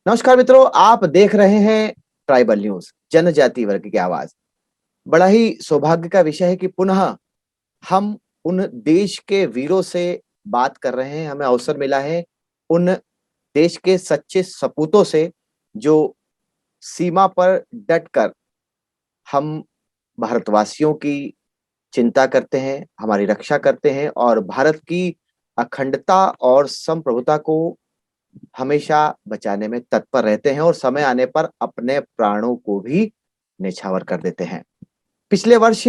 नमस्कार मित्रों, आप देख रहे हैं ट्राइबल न्यूज, जनजाति वर्ग की आवाज। बड़ा ही सौभाग्य का विषय है कि पुनः हम उन देश के वीरों से बात कर रहे हैं। हमें अवसर मिला है उन देश के सच्चे सपूतों से जो सीमा पर डटकर हम भारतवासियों की चिंता करते हैं, हमारी रक्षा करते हैं और भारत की अखंडता और संप्रभुता को हमेशा बचाने में तत्पर रहते हैं और समय आने पर अपने प्राणों को भी न्यौछावर कर देते हैं। पिछले वर्ष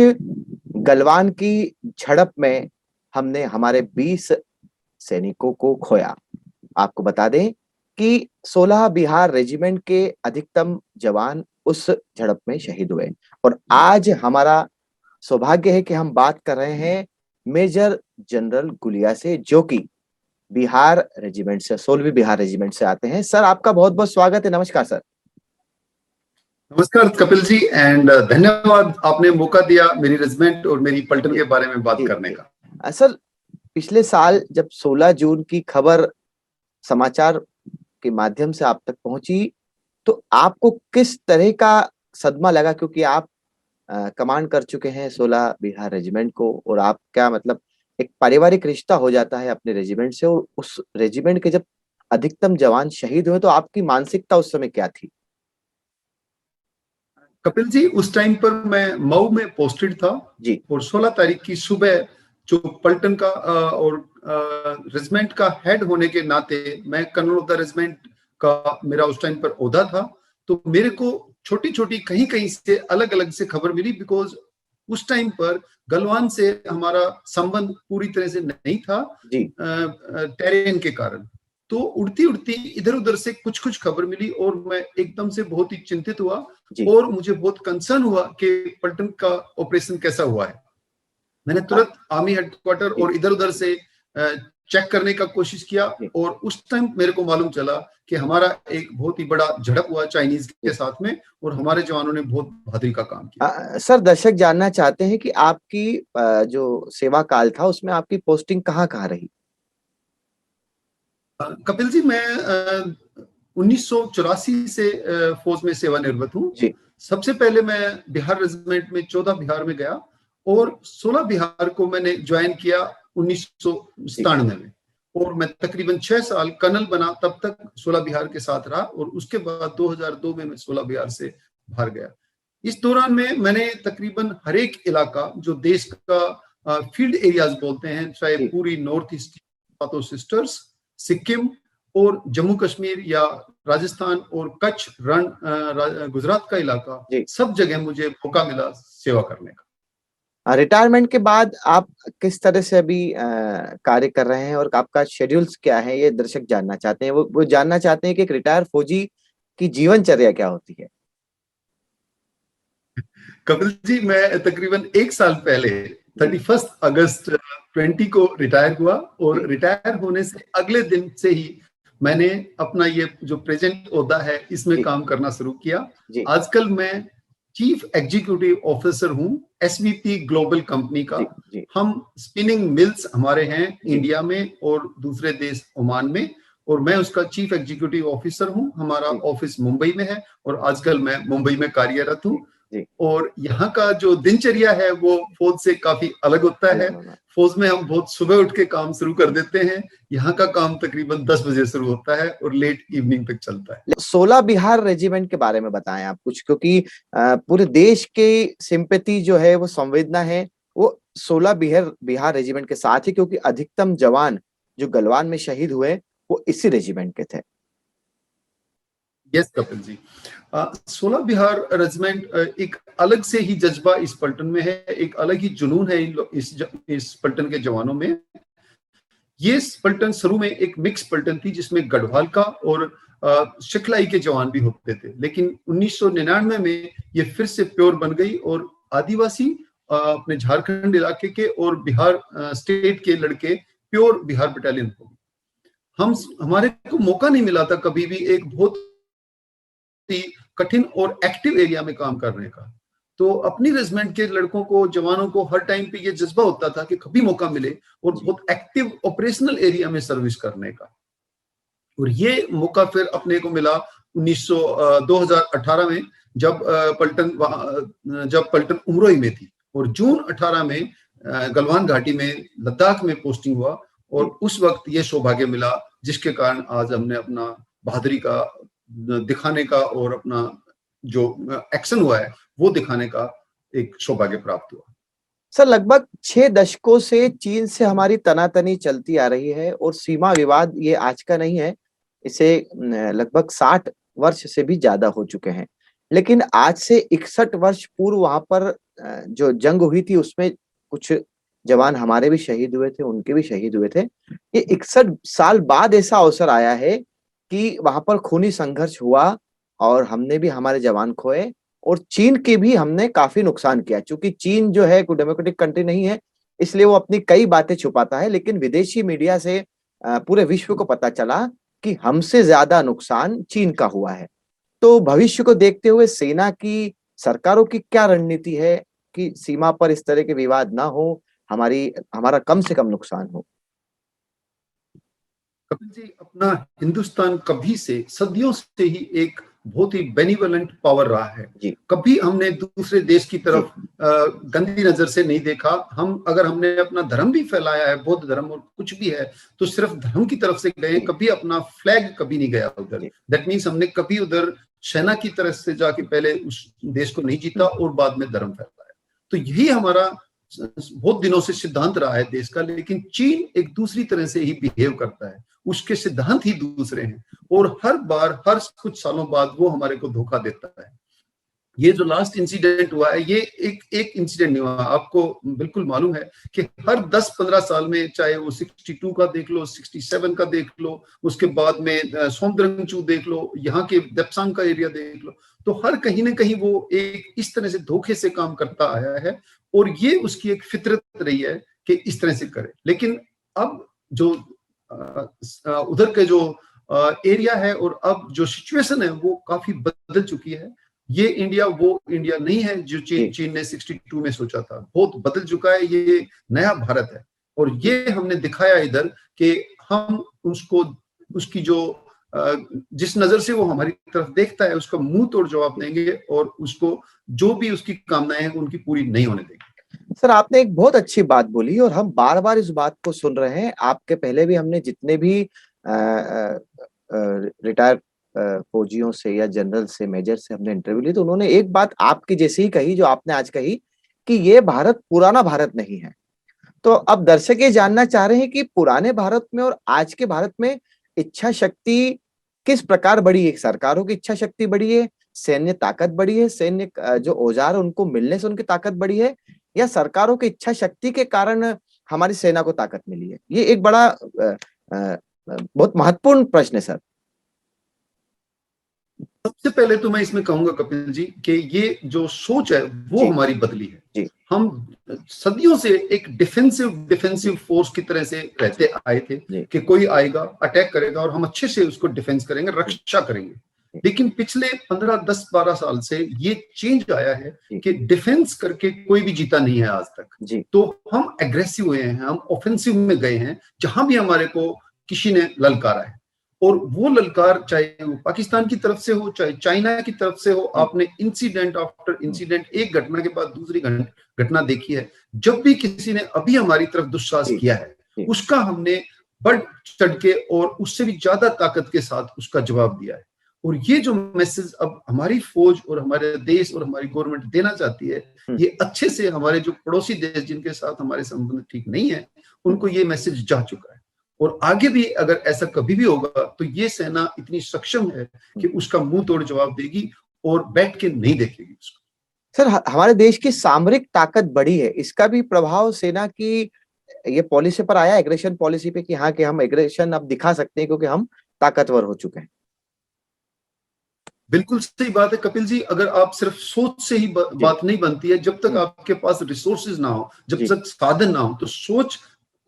गलवान की झड़प में हमने हमारे 20 सैनिकों को खोया। आपको बता दें कि 16 बिहार रेजिमेंट के अधिकतम जवान उस झड़प में शहीद हुए और आज हमारा सौभाग्य है कि हम बात कर रहे हैं मेजर जनरल गुलिया से, जो कि बिहार रेजिमेंट से, 16वीं बिहार रेजिमेंट से आते हैं। सर, आपका बहुत बहुत स्वागत है। नमस्कार सर। नमस्कार कपिल जी एंड धन्यवाद, आपने मौका दिया मेरी रेजिमेंट और मेरी पलटन के बारे में बात करने का। सर, पिछले साल जब 16 जून की खबर समाचार के माध्यम से आप तक पहुंची तो आपको किस तरह का सदमा लगा, क्योंकि आप कमांड कर चुके हैं 16 बिहार रेजिमेंट को और आप क्या मतलब एक पारिवारिक रिश्ता हो जाता है अपने रेजिमेंट से, और उस रेजिमेंट के जब अधिकतम जवान शहीद हुए तो आपकी मानसिकता उस समय क्या थी? कपिल जी, उस टाइम पर मैं मऊ में पोस्टेड था जी। और 16 तारीख की सुबह जो पलटन का और रेजिमेंट का हेड होने के नाते मैं कर्नल ऑफ द रेजिमेंट का मेरा उस टाइम पर ओहदा था, तो मेरे को छोटी छोटी कहीं कहीं से अलग अलग से खबर मिली, बिकॉज उस टाइम पर गलवान से हमारा संबंध पूरी तरह से नहीं था टेरेन के कारण। तो उड़ती उड़ती इधर उधर से कुछ कुछ खबर मिली और मैं एकदम से बहुत ही चिंतित हुआ और मुझे बहुत कंसर्न हुआ कि पलटन का ऑपरेशन कैसा हुआ है। मैंने तुरंत आर्मी हेडक्वार्टर और इधर उधर से चेक करने का कोशिश किया और उस टाइम मेरे को मालूम चला कि हमारा एक बहुत ही बड़ा झड़प हुआ चाइनीज के साथ में और हमारे जवानों ने बहुत बहादुरी का काम किया। सर, दर्शक जानना चाहते हैं कि आपकी जो सेवा काल था उसमें आपकी पोस्टिंग कहाँ कहाँ रही? कपिल जी, मैं 1984 से फौज में सेवानिवृत्त हूँ। सबसे पहले मैं बिहार रेजिमेंट में 14 बिहार में गया और 16 बिहार को मैंने ज्वाइन किया 1997 में और मैं तकरीबन 6 साल कर्नल बना, तब तक 16 बिहार के साथ रहा और उसके बाद 2002 में मैं 16 बिहार से बाहर गया। इस दौरान में मैंने तकरीबन हर एक इलाका जो देश का फील्ड एरियाज बोलते हैं, चाहे पूरी नॉर्थ ईस्ट सिस्टर्स, सिक्किम और जम्मू कश्मीर या राजस्थान और कच्छ, रण, गुजरात का इलाका, सब जगह मुझे मौका मिला सेवा करने का। रिटायरमेंट के बाद आप किस तरह से अभी कार्य कर रहे हैं और आपका शेड्यूल्स क्या है, ये दर्शक जानना चाहते हैं। वो जानना चाहते हैं कि एक रिटायर फौजी की जीवनचर्या क्या होती है। कपिल जी, मैं तकरीबन 1 साल पहले 31 अगस्त 20 को रिटायर हुआ और रिटायर होने से अगले दिन से ही मैंने अपना ये जो प्रेजेंट ओहदा है इसमें काम करना शुरू किया। आजकल मैं चीफ एग्जीक्यूटिव ऑफिसर हूँ एसवीपी ग्लोबल कंपनी का। हम स्पिनिंग मिल्स हमारे हैं इंडिया में और दूसरे देश ओमान में और मैं उसका चीफ एग्जीक्यूटिव ऑफिसर हूँ। हमारा ऑफिस मुंबई में है और आजकल मैं मुंबई में कार्यरत हूँ और यहाँ का जो दिनचर्या है वो फौज से काफी अलग होता है। फौज में हम बहुत सुबह उठ के काम शुरू कर देते हैं, यहाँ का काम तकरीबन 10 बजे शुरू होता है और लेट इवनिंग तक चलता है। 16 बिहार रेजिमेंट के बारे में बताएं आप कुछ, क्योंकि पूरे देश की सिंपैथी जो है, वो संवेदना है वो 16 बिहार रेजिमेंट के साथ ही, क्योंकि अधिकतम जवान जो गलवान में शहीद हुए वो इसी रेजिमेंट के थे। यस कपिल जी, 16 बिहार रेजिमेंट एक अलग से ही जज्बा इस पलटन में है, एक अलग ही जुनून है इस पलटन के जवानों में। ये पलटन शुरू में एक मिक्स पलटन थी जिसमें गढ़वाल का और शिखलाई के जवान भी होते थे, लेकिन 1999 में ये फिर से प्योर बन गई और आदिवासी अपने झारखंड इलाके के और बिहार स्टेट के लड़के प्योर बिहार बटालियन हो गए। हमारे को मौका नहीं मिला था कभी भी एक बहुत कठिन और एक्टिव एरिया में काम करने का, तो अपनी रेजिमेंट के लड़कों को, जवानों को हर टाइम पे ये जज्बा होता था कि कभी मौका मिले और बहुत एक्टिव ऑपरेशनल एरिया में सर्विस करने का। और ये मौका फिर अपने को मिला 2018 में जब पलटन उमरोई में थी, और जून 18 में गलवान घाटी में लद्दाख में पोस्टिंग हुआ, और उस वक्त ये सौभाग्य मिला जिसके कारण आज हमने अपना बहादुरी का दिखाने का और अपना जो एक्शन हुआ है वो दिखाने का एक सौभाग्य प्राप्त हुआ। सर, लगभग 6 दशकों से चीन से हमारी तनातनी चलती आ रही है और सीमा विवाद ये आज का नहीं है, इसे लगभग 60 वर्ष से भी ज्यादा हो चुके हैं। लेकिन आज से 61 वर्ष पूर्व वहां पर जो जंग हुई थी उसमें कुछ जवान हमारे भी शहीद हुए थे, उनके भी शहीद हुए थे। ये 61 साल बाद ऐसा अवसर आया है कि वहां पर खूनी संघर्ष हुआ और हमने भी हमारे जवान खोए और चीन के भी हमने काफी नुकसान किया। चूंकि चीन जो है कोई डेमोक्रेटिक कंट्री नहीं है, इसलिए वो अपनी कई बातें छुपाता है, लेकिन विदेशी मीडिया से पूरे विश्व को पता चला कि हमसे ज्यादा नुकसान चीन का हुआ है। तो भविष्य को देखते हुए सेना की, सरकारों की क्या रणनीति है कि सीमा पर इस तरह के विवाद ना हो, हमारा कम से कम नुकसान हो? कपिल जी, अपना हिंदुस्तान कभी से, सदियों से ही एक बहुत ही बेनिवोलेंट पावर रहा है। कभी हमने दूसरे देश की तरफ गंदी नजर से नहीं देखा। अगर हमने अपना धर्म भी फैलाया है, बौद्ध धर्म और कुछ भी है, तो सिर्फ धर्म की तरफ से गए, कभी अपना फ्लैग कभी नहीं गया उधर। दैट मीन्स हमने कभी उधर सेना की तरफ से जाके पहले उस देश को नहीं जीता और बाद में धर्म फैलाया। तो यही हमारा बहुत दिनों से सिद्धांत रहा है देश का। लेकिन चीन एक दूसरी तरह से ही बिहेव करता है, उसके सिद्धांत ही दूसरे हैं, और हर बार, हर कुछ सालों बाद वो हमारे को धोखा देता है। ये जो लास्ट इंसिडेंट हुआ है, ये एक इंसिडेंट नहीं हुआ। आपको बिल्कुल मालूम है कि हर 10-15 साल में, चाहे वो 62 का देख लो, 67 का देख लो, उसके बाद में सोमद्रंगचू देख लो, यहाँ के देप्सांग का एरिया देख लो, तो हर कहीं ना कहीं वो एक इस तरह से धोखे से काम करता आया है, और ये उसकी एक फितरत रही है कि इस तरह से करे। लेकिन अब जो उधर के जो एरिया है और अब जो सिचुएशन है वो काफी बदल चुकी है। ये इंडिया वो इंडिया नहीं है जो चीन ने 62 में सोचा था। बहुत बदल चुका है, ये नया भारत है, और ये हमने दिखाया इधर कि हम उसको, उसकी जो जिस नजर से वो हमारी तरफ देखता है उसका मुंह तोड़ जवाब देंगे, और उसको जो भी उसकी कामनाएं हैं उनकी पूरी नहीं होने देंगे। सर, आपने एक बहुत अच्छी बात बोली और हम बार बार इस बात को सुन रहे हैं। आपके पहले भी हमने जितने भी रिटायर फौजियों से या जनरल से, मेजर से हमने इंटरव्यू ली, तो उन्होंने एक बात आपकी जैसी ही कही जो आपने आज कही कि ये भारत पुराना भारत नहीं है। तो अब दर्शक ये जानना चाह रहे हैं कि पुराने भारत में और आज के भारत में इच्छा शक्ति किस प्रकार बढ़ी है? सरकारों की इच्छा शक्ति बढ़ी है, सैन्य ताकत बढ़ी है, सैन्य जो औजार उनको मिलने से उनकी ताकत बढ़ी है, या सरकारों की इच्छा शक्ति के कारण हमारी सेना को ताकत मिली है? ये एक बड़ा बहुत महत्वपूर्ण प्रश्न है सर। सबसे पहले तो मैं इसमें कहूंगा कपिल जी कि ये जो सोच है वो हमारी बदली है। हम सदियों से एक डिफेंसिव फोर्स की तरह से रहते आए थे कि कोई आएगा, अटैक करेगा और हम अच्छे से उसको डिफेंस करेंगे, रक्षा करेंगे। लेकिन पिछले 15-10-12 साल से ये चेंज आया है कि डिफेंस करके कोई भी जीता नहीं है आज तक। तो हम एग्रेसिव हुए हैं, हम ऑफेंसिव में गए हैं जहां भी हमारे को किसी ने ललकारा है, और वो ललकार चाहे वो पाकिस्तान की तरफ से हो, चाहे चाइना की तरफ से हो। आपने इंसिडेंट आफ्टर इंसिडेंट, एक घटना के बाद दूसरी घटना देखी है। जब भी किसी ने अभी हमारी तरफ दुस्साहस किया है, उसका हमने बढ़ चढ़ के और उससे भी ज्यादा ताकत के साथ उसका जवाब दिया है। और ये जो मैसेज अब हमारी फौज और हमारे देश और हमारी गवर्नमेंट देना चाहती है, ये अच्छे से हमारे जो पड़ोसी देश जिनके साथ हमारे संबंध ठीक नहीं है, उनको ये मैसेज जा चुका है। और आगे भी अगर ऐसा कभी भी होगा तो ये सेना इतनी सक्षम है कि उसका मुंह तोड़ जवाब देगी और बैठ के नहीं देखेगी उसको। सर, हमारे देश की सामरिक ताकत बढ़ी है, इसका भी प्रभाव सेना की ये पॉलिसी पर आया, एग्रेशन पॉलिसी पे, कि हाँ कि हम एग्रेशन अब दिखा सकते हैं क्योंकि हम ताकतवर हो चुके हैं? बिल्कुल सही बात है कपिल जी। अगर आप सिर्फ सोच से ही बात नहीं बनती है, जब तक आपके पास रिसोर्सेज ना हो, जब तक साधन ना हो, तो सोच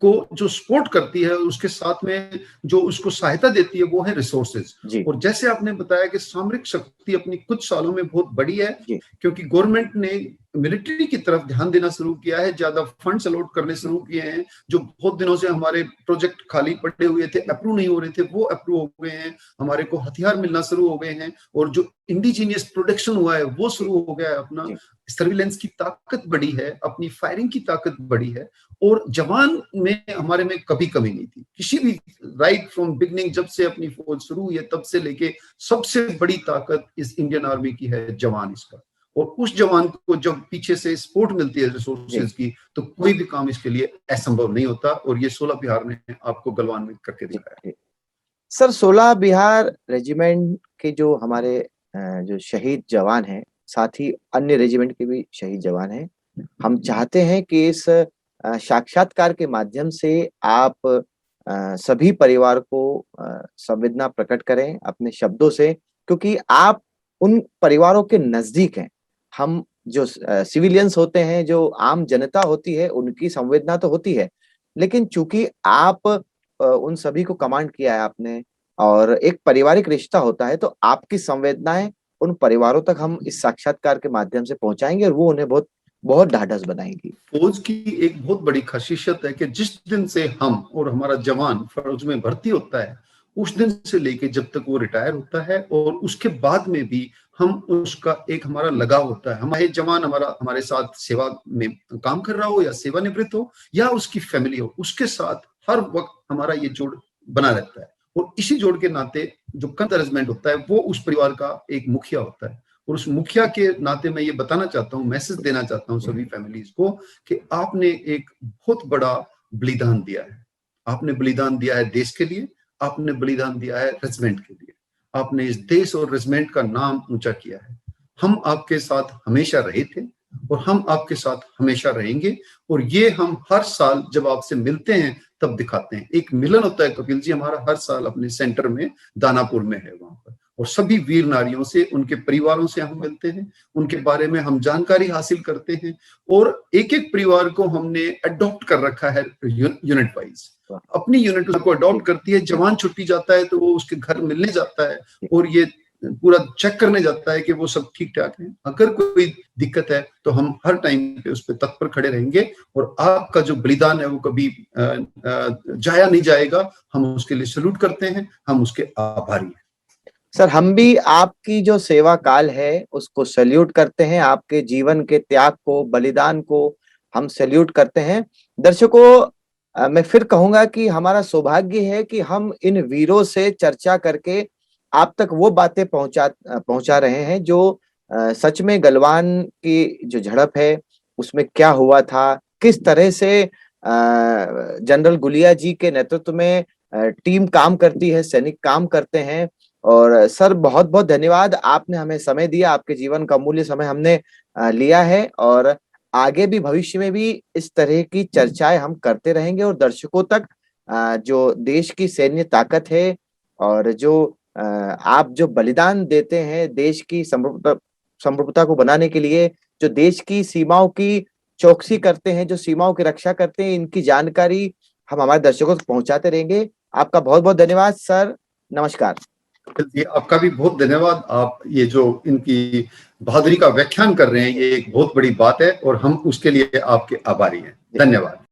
को जो सपोर्ट करती है उसके साथ में जो उसको सहायता देती है वो है रिसोर्सेज। और जैसे आपने बताया कि सामरिक शक्ति अपनी कुछ सालों में बहुत बड़ी है, क्योंकि गवर्नमेंट ने मिलिट्री की तरफ ध्यान देना शुरू किया है, ज्यादा फंड्स अलॉट करने शुरू किए हैं। जो बहुत दिनों से हमारे प्रोजेक्ट खाली पड़े हुए थे, अप्रूव नहीं हो रहे थे, वो अप्रूव हो गए हैं। हमारे को हथियार मिलना शुरू हो गए हैं, और जो इंडिजीनियस प्रोडक्शन हुआ है वो शुरू हो गया है। अपना सर्विलेंस की ताकत बढ़ी है, अपनी फायरिंग की ताकत बढ़ी है, और जवान में हमारे में कभी कमी नहीं थी किसी भी। राइट फ्रॉम बिगनिंग, जब से अपनी फौज शुरू हुई है तब से लेके सबसे बड़ी ताकत इस इंडियन आर्मी की है जवान इसका। और उस जवान को जब पीछे से सपोर्ट मिलती है रिसोर्सेज की, तो कोई भी काम इसके लिए असंभव नहीं होता। और ये 16 बिहार ने आपको गलवान में करके दिखाया। सर 16 बिहार रेजिमेंट के जो हमारे जो शहीद जवान हैं, साथ ही अन्य रेजिमेंट के भी शहीद जवान हैं, हम चाहते हैं कि इस साक्षात्कार के माध्यम से आप सभी परिवार को संवेदना प्रकट करें अपने शब्दों से, क्योंकि आप उन परिवारों के नजदीक हैं। हम जो सिविलियंस होते हैं, जो आम जनता होती है, उनकी संवेदना तो होती है, लेकिन चूंकि आप उन सभी को कमांड किया है आपने, और एक पारिवारिक रिश्ता होता है, तो आपकी संवेदनाएं उन परिवारों तक हम इस साक्षात्कार के माध्यम से पहुंचाएंगे, और वो उन्हें बहुत बहुत ढाढ़स बनाएंगी। फौज की एक बहुत बड़ी खासियत है कि जिस दिन से हम और हमारा जवान फौज में भर्ती होता है, उस दिन से लेके जब तक वो रिटायर होता है, और उसके बाद में भी हम उसका एक हमारा लगाव होता है। हमारे जवान हमारे साथ सेवा में काम कर रहा हो या सेवानिवृत्त हो या उसकी फैमिली हो, उसके साथ हर वक्त हमारा ये जोड़ बना रहता है। और इसी जोड़ के नाते जो कंसर्नमेंट होता है वो उस परिवार का एक मुखिया होता है। और उस मुखिया के नाते मैं ये बताना चाहता हूँ, मैसेज देना चाहता हूँ सभी फैमिलीज को, कि आपने एक बहुत बड़ा बलिदान दिया है। आपने बलिदान दिया है देश के लिए, आपने बलिदान दिया है रेजिमेंट के लिए, आपने इस देश और रेजिमेंट का नाम ऊंचा किया है। हम आपके साथ हमेशा रहे थे और हम आपके साथ हमेशा रहेंगे। और ये हम हर साल जब आपसे मिलते हैं तब दिखाते हैं। एक मिलन होता है कपिल जी हमारा हर साल अपने सेंटर में दानापुर में है वहां पर, और सभी वीर नारियों से, उनके परिवारों से हम मिलते हैं, उनके बारे में हम जानकारी हासिल करते हैं। और एक एक परिवार को हमने अडॉप्ट कर रखा है यूनिट वाइज। अपनी यूनिट को अडॉप्ट करती है। जवान छुट्टी जाता है तो वो उसके घर मिलने जाता है, और ये पूरा चेक करने जाता है कि वो सब ठीक ठाक है। अगर कोई दिक्कत है तो हम हर टाइम पे उस पर तत्पर खड़े रहेंगे, और आपका जो बलिदान है वो कभी जाया नहीं जाएगा। हम उसके लिए सैल्यूट करते हैं, हम उसके आभारी हैं। सर हम भी आपकी जो सेवा काल है उसको सैल्यूट करते हैं, आपके जीवन के त्याग को, बलिदान को हम सैल्यूट करते हैं। दर्शकों, मैं फिर कहूंगा कि हमारा सौभाग्य है कि हम इन वीरों से चर्चा करके आप तक वो बातें पहुंचा रहे हैं जो सच में गलवान की जो झड़प है उसमें क्या हुआ था, किस तरह से जनरल गुलिया जी के नेतृत्व में टीम काम करती है, सैनिक काम करते हैं। और सर बहुत बहुत धन्यवाद, आपने हमें समय दिया, आपके जीवन का अमूल्य समय हमने लिया है, और आगे भी भविष्य में भी इस तरह की चर्चाएं हम करते रहेंगे, और दर्शकों तक जो देश की सैन्य ताकत है और जो आप जो बलिदान देते हैं देश की संप्रभुता को बनाने के लिए, जो देश की सीमाओं की चौकसी करते हैं, जो सीमाओं की रक्षा करते हैं, इनकी जानकारी हम हमारे दर्शकों तक पहुंचाते रहेंगे। आपका बहुत बहुत धन्यवाद सर, नमस्कार। आपका भी बहुत धन्यवाद। आप ये जो इनकी बहादुरी का व्याख्यान कर रहे हैं, ये एक बहुत बड़ी बात है, और हम उसके लिए आपके आभारी हैं। धन्यवाद।